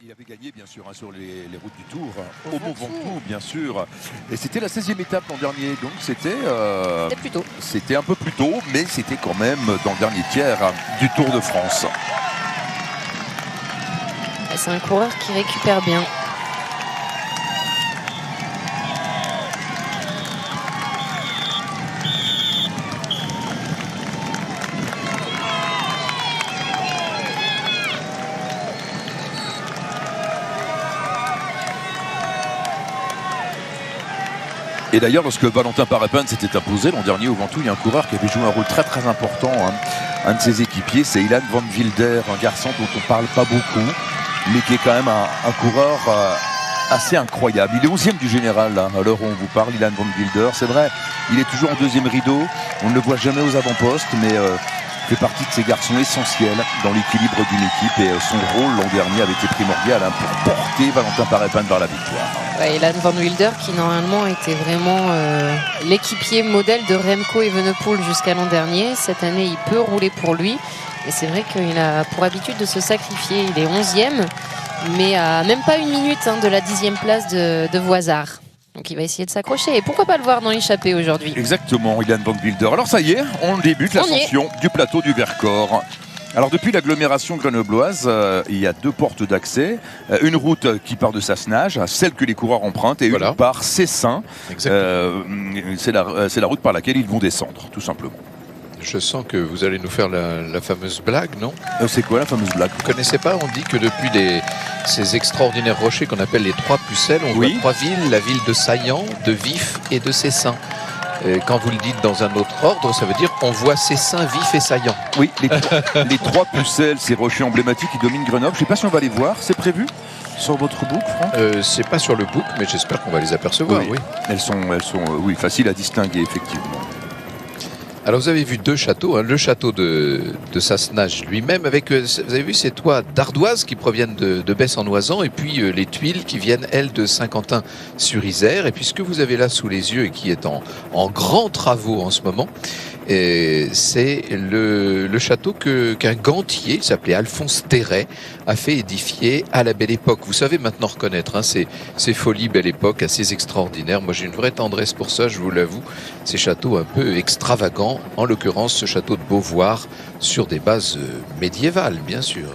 Il avait gagné bien sûr sur les routes du Tour, au Mont Ventoux bien sûr. Et c'était la 16e étape l'an dernier, donc c'était plus tôt. C'était un peu plus tôt, mais c'était quand même dans le dernier tiers du Tour de France. C'est un coureur qui récupère bien. Et d'ailleurs, lorsque Valentin Parepin s'était imposé l'an dernier au Ventoux, il y a un coureur qui avait joué un rôle très très important. Un de ses équipiers, c'est Ilan Van Wilder, un garçon dont on ne parle pas beaucoup, mais qui est quand même un coureur assez incroyable. Il est 11e du général, là, à l'heure où on vous parle, Ilan Van Wilder. C'est vrai, il est toujours en deuxième rideau. On ne le voit jamais aux avant-postes, mais fait partie de ces garçons essentiels dans l'équilibre d'une équipe. Et son rôle l'an dernier avait été primordial pour porter Valentin Parepin vers la victoire. Ouais, Ilan Van Wilder qui normalement était vraiment l'équipier modèle de Remco Evenepoel jusqu'à l'an dernier. Cette année, il peut rouler pour lui. Et c'est vrai qu'il a pour habitude de se sacrifier. Il est 11e, mais à même pas une minute de la 10e place de Voisard. Donc il va essayer de s'accrocher. Et pourquoi pas le voir dans l'échappée aujourd'hui? Exactement, Ilan Van Wilder. Alors ça y est, on débute l'ascension du plateau du Vercors. Alors depuis l'agglomération grenobloise, il y a deux portes d'accès. Une route qui part de Sassenage, celle que les coureurs empruntent, et une part Cessin. C'est la route par laquelle ils vont descendre, tout simplement. Je sens que vous allez nous faire la fameuse blague, non? C'est quoi la fameuse blague? Vous ne connaissez pas? On dit que depuis ces extraordinaires rochers qu'on appelle les trois pucelles, on voit trois villes, la ville de Saillant, de Vif et de Cessin. Quand vous le dites dans un autre ordre, ça veut dire on voit Cessin, Vif et Saillant. Oui, les trois pucelles, ces rochers emblématiques qui dominent Grenoble. Je ne sais pas si on va les voir, c'est prévu sur votre book, Franck? C'est pas sur le book, mais j'espère qu'on va les apercevoir. Oui. Elles sont faciles à distinguer, effectivement. Alors vous avez vu deux châteaux, le château de Sassenage lui-même, avec, vous avez vu ces toits d'ardoise qui proviennent de Besse-en-Oisans, et puis les tuiles qui viennent, elles, de Saint-Quentin-sur-Isère. Et puis ce que vous avez là sous les yeux et qui est en grands travaux en ce moment, c'est le château qu'un gantier, il s'appelait Alphonse Terret, a fait édifier à la Belle Époque. Vous savez maintenant reconnaître ces folies Belle Époque assez extraordinaires. Moi j'ai une vraie tendresse pour ça, je vous l'avoue. Ces châteaux un peu extravagants, en l'occurrence ce château de Beauvoir sur des bases médiévales bien sûr.